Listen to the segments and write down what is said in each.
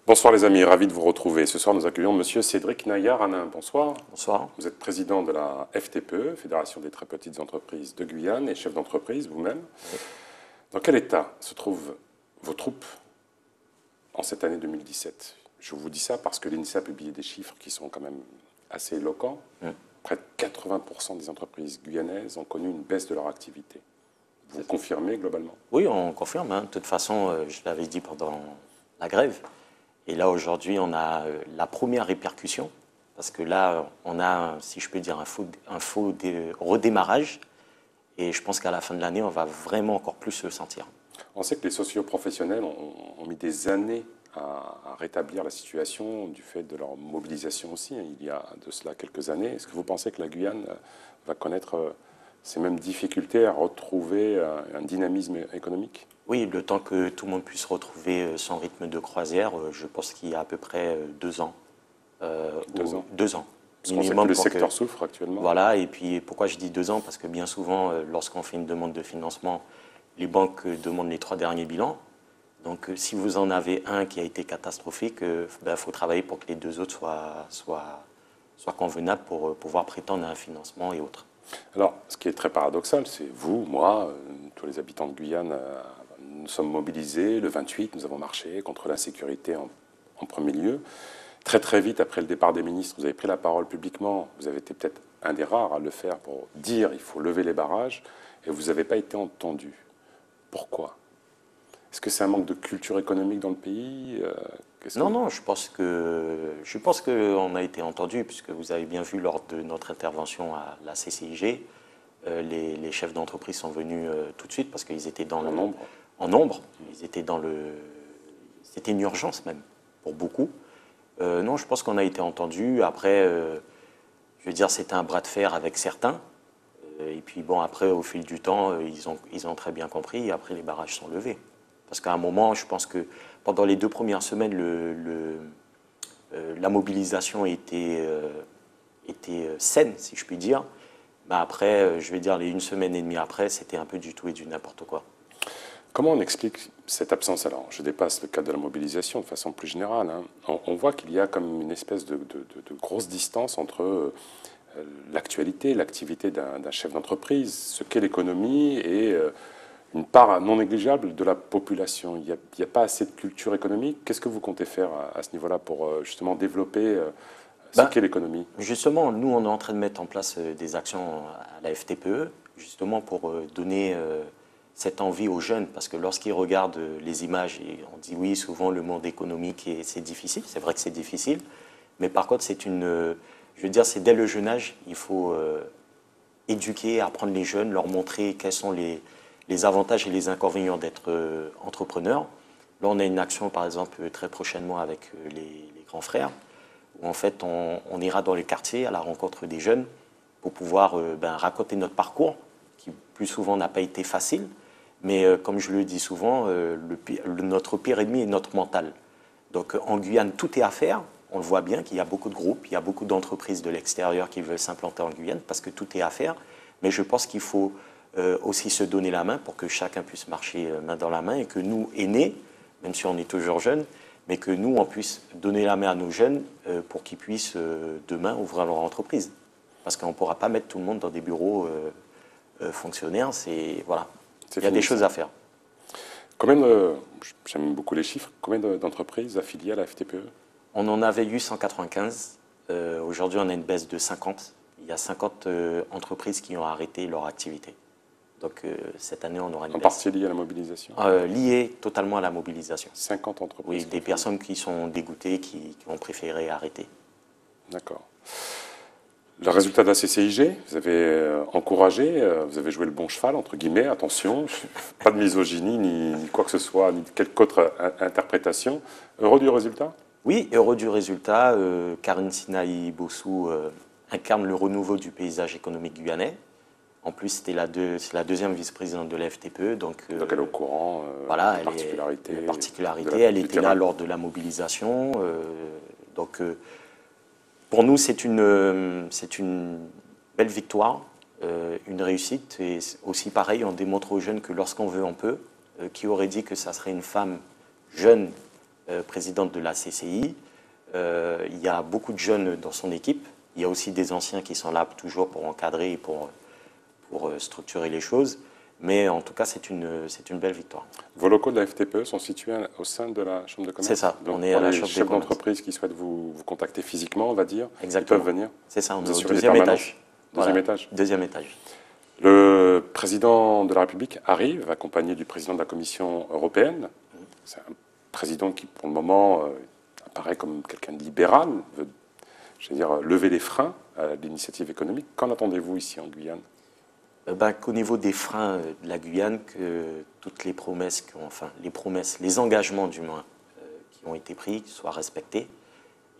Bonsoir les amis, ravi de vous retrouver. Ce soir, nous accueillons Monsieur Cédric Nayar-Hanin. Bonsoir. Bonsoir. Vous êtes président de la FTPE, Fédération des très petites entreprises de Guyane, et chef d'entreprise vous-même. Oui. Dans quel état se trouvent vos troupes en cette année 2017? Je vous dis ça parce que l'INSEE a publié des chiffres qui sont quand même assez éloquents. Près de 80% des entreprises guyanaises ont connu une baisse de leur activité. Vous confirmez globalement? Oui, on confirme. De toute façon, je l'avais dit pendant la grève. Et là, aujourd'hui, on a la première répercussion. Parce que là, on a, si je peux dire, un faux redémarrage. Et je pense qu'à la fin de l'année, on va vraiment encore plus le sentir. On sait que les socioprofessionnels ont mis des années à rétablir la situation du fait de leur mobilisation aussi, il y a de cela quelques années. Est-ce que vous pensez que la Guyane va connaître ces mêmes difficultés à retrouver un dynamisme économique? Oui, le temps que tout le monde puisse retrouver son rythme de croisière, je pense qu'il y a à peu près 2 ans. 2 ans. 2 ans. Parce qu'on sait que le secteur souffre actuellement. Voilà, et puis pourquoi je dis 2 ans? Parce que bien souvent, lorsqu'on fait une demande de financement, les banques demandent les 3 derniers bilans. Donc si vous en avez un qui a été catastrophique, faut travailler pour que les 2 autres soient convenables pour pouvoir prétendre à un financement et autres. Alors, ce qui est très paradoxal, c'est vous, moi, tous les habitants de Guyane, nous sommes mobilisés. Le 28, nous avons marché contre l'insécurité en premier lieu. Très très vite, après le départ des ministres, vous avez pris la parole publiquement. Vous avez été peut-être un des rares à le faire pour dire qu'il faut lever les barrages. Et vous n'avez pas été entendu. Pourquoi? Est-ce que c'est un manque de culture économique dans le pays? Non, je pense qu'on a été entendu, puisque vous avez bien vu lors de notre intervention à la CCIG, les chefs d'entreprise sont venus tout de suite parce qu'ils étaient dans en nombre. C'était une urgence même pour beaucoup. Non, je pense qu'on a été entendu. Après, je veux dire, c'était un bras de fer avec certains. Et puis bon, après, au fil du temps, ils ont très bien compris. Et après, les barrages sont levés. Parce qu'à un moment, je pense que pendant les 2 premières semaines, la mobilisation était saine, si je puis dire. Mais après, je vais dire, les 1 semaine et demie après, c'était un peu du tout et du n'importe quoi. Comment on explique cette absence? Alors, je dépasse le cadre de la mobilisation de façon plus générale. On voit qu'il y a comme une espèce de grosse distance entre l'actualité, l'activité d'un chef d'entreprise, ce qu'est l'économie et une part non négligeable de la population. Il n'y a pas assez de culture économique. Qu'est-ce que vous comptez faire à ce niveau-là pour justement développer ce qu'est l'économie? Justement, nous, on est en train de mettre en place des actions à la FTPE, justement pour donner cette envie aux jeunes, parce que lorsqu'ils regardent les images, et on dit oui, souvent le monde économique, c'est difficile, c'est vrai que c'est difficile, mais par contre, je veux dire, c'est dès le jeune âge, il faut éduquer, apprendre les jeunes, leur montrer quels sont les avantages et les inconvénients d'être entrepreneur. Là, on a une action, par exemple, très prochainement avec les grands frères, où en fait, on ira dans les quartiers à la rencontre des jeunes pour pouvoir raconter notre parcours, qui plus souvent n'a pas été facile, mais comme je le dis souvent, notre pire ennemi est notre mental. Donc en Guyane, tout est à faire. On le voit bien qu'il y a beaucoup de groupes, il y a beaucoup d'entreprises de l'extérieur qui veulent s'implanter en Guyane parce que tout est à faire. Mais je pense qu'il faut aussi se donner la main pour que chacun puisse marcher main dans la main et que nous, aînés, même si on est toujours jeunes, mais que nous, on puisse donner la main à nos jeunes pour qu'ils puissent demain ouvrir leur entreprise. Parce qu'on ne pourra pas mettre tout le monde dans des bureaux fonctionnaires. Voilà. Il y a des choses à faire. J'aime beaucoup les chiffres, combien d'entreprises affiliées à la FTPE? On en avait eu 195. Aujourd'hui, on a une baisse de 50. Il y a 50 entreprises qui ont arrêté leur activité. Donc cette année, on aura une baisse. En partie liée à la mobilisation? Liée totalement à la mobilisation. 50 entreprises? Oui, des personnes qui sont dégoûtées, qui ont préféré arrêter. D'accord. Le résultat de la CCIG, vous avez encouragé, vous avez joué le bon cheval, entre guillemets, attention, pas de misogynie, ni quoi que ce soit, ni de quelque autre interprétation. Heureux du résultat? Oui, heureux du résultat. Karine Sinaï Bossou incarne le renouveau du paysage économique guyanais. En plus, c'est la 2e vice-présidente de la FTPE. Donc elle est au courant voilà, des particularités. Elle était là lors de la mobilisation. Pour nous, c'est une belle victoire, une réussite. Et aussi, pareil, on démontre aux jeunes que lorsqu'on veut, on peut. Qui aurait dit que ça serait une femme jeune présidente de la CCI. Il y a beaucoup de jeunes dans son équipe. Il y a aussi des anciens qui sont là toujours pour encadrer et pour structurer les choses. Mais en tout cas, c'est une belle victoire. Vos locaux de la FTPE sont situés au sein de la Chambre de commerce? C'est ça, donc, on est à la Chambre de commerce. Les chefs d'entreprise qui souhaitent vous contacter physiquement, on va dire, Exactement. ils peuvent venir? C'est ça, on est au assurez deuxième étage. Deuxième étage. Deuxième étage. Le président de la République arrive, accompagné du président de la Commission européenne. C'est un président qui, pour le moment, apparaît comme quelqu'un de libéral, veut, je veux dire, lever les freins à l'initiative économique. Qu'en attendez-vous ici en Guyane? Qu'au niveau des freins de la Guyane, que toutes les promesses, les engagements du moins, qui ont été pris, soient respectés.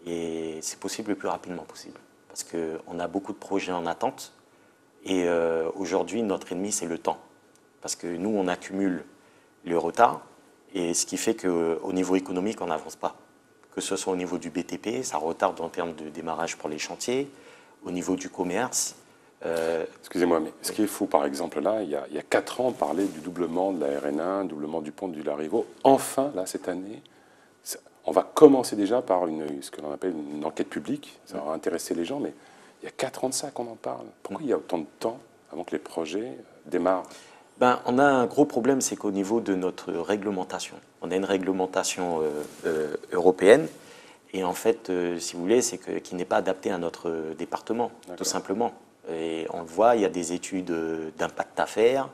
Et c'est possible le plus rapidement possible. Parce qu'on a beaucoup de projets en attente. Et aujourd'hui, notre ennemi, c'est le temps. Parce que nous, on accumule le retard. Et ce qui fait qu'au niveau économique, on n'avance pas. Que ce soit au niveau du BTP, ça retarde en termes de démarrage pour les chantiers. Au niveau du commerce. Excusez-moi, mais ce qui est fou, par exemple, là, il y a 4 ans, on parlait du doublement de la RN1, doublement du pont du Larivot. Enfin, là, cette année, on va commencer déjà par ce que l'on appelle une enquête publique. Ça va intéresser les gens, mais il y a 4 ans de ça qu'on en parle. Pourquoi il y a autant de temps avant que les projets démarrent? On a un gros problème, c'est qu'au niveau de notre réglementation, on a une réglementation européenne, et en fait, si vous voulez, qui n'est pas adaptée à notre département, tout simplement. Et on le voit, il y a des études d'impact à faire,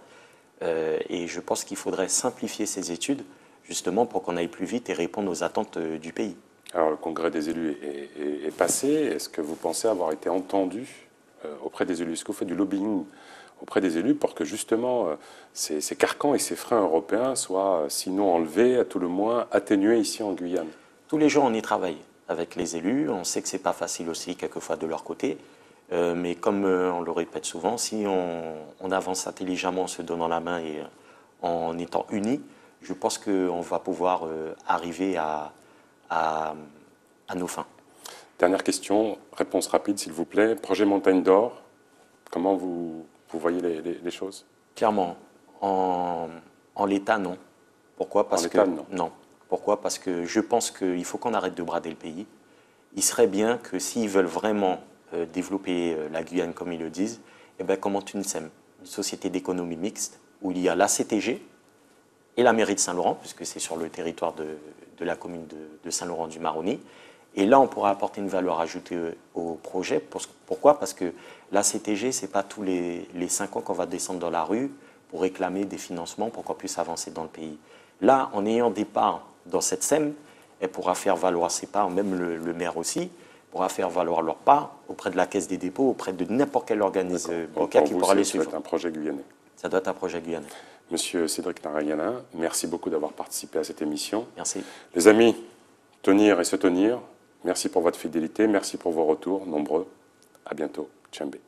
et je pense qu'il faudrait simplifier ces études, justement pour qu'on aille plus vite et répondre aux attentes du pays. Alors, le congrès des élus est passé. Est-ce que vous pensez avoir été entendu auprès des élus? Est-ce que vous faites du lobbying auprès des élus pour que, justement, ces carcans et ces freins européens soient, sinon enlevés, à tout le moins atténués ici en Guyane? Tous les jours, on y travaille avec les élus. On sait que ce n'est pas facile aussi, quelquefois, de leur côté. Mais comme on le répète souvent, si on avance intelligemment en se donnant la main et en étant unis, je pense qu'on va pouvoir arriver à nos fins. Dernière question, réponse rapide s'il vous plaît. Projet Montagne d'Or, comment vous voyez les choses? Clairement, en l'état, non. Pourquoi? Parce que non. Pourquoi? Parce que je pense qu'il faut qu'on arrête de brader le pays. Il serait bien que s'ils veulent vraiment développer la Guyane comme ils le disent, comme en Tunisem, une société d'économie mixte où il y a la CTG et la mairie de Saint-Laurent, puisque c'est sur le territoire de la commune de Saint-Laurent-du-Maroni. Et là, on pourra apporter une valeur ajoutée au projet. Pourquoi? Parce que la CTG, ce n'est pas tous les 5 ans qu'on va descendre dans la rue pour réclamer des financements pour qu'on puisse avancer dans le pays. Là, en ayant des parts dans cette SEM, elle pourra faire valoir ses parts, même le maire aussi, pourra faire valoir leurs parts auprès de la Caisse des dépôts, auprès de n'importe quel organisme bancaire qui pourra les suivre. Ça doit être un projet guyanais. Ça doit être un projet guyanais. Monsieur Cédric Narayana, merci beaucoup d'avoir participé à cette émission. Merci. Les amis, tenir et se tenir, merci pour votre fidélité, merci pour vos retours nombreux. À bientôt. Tchambé.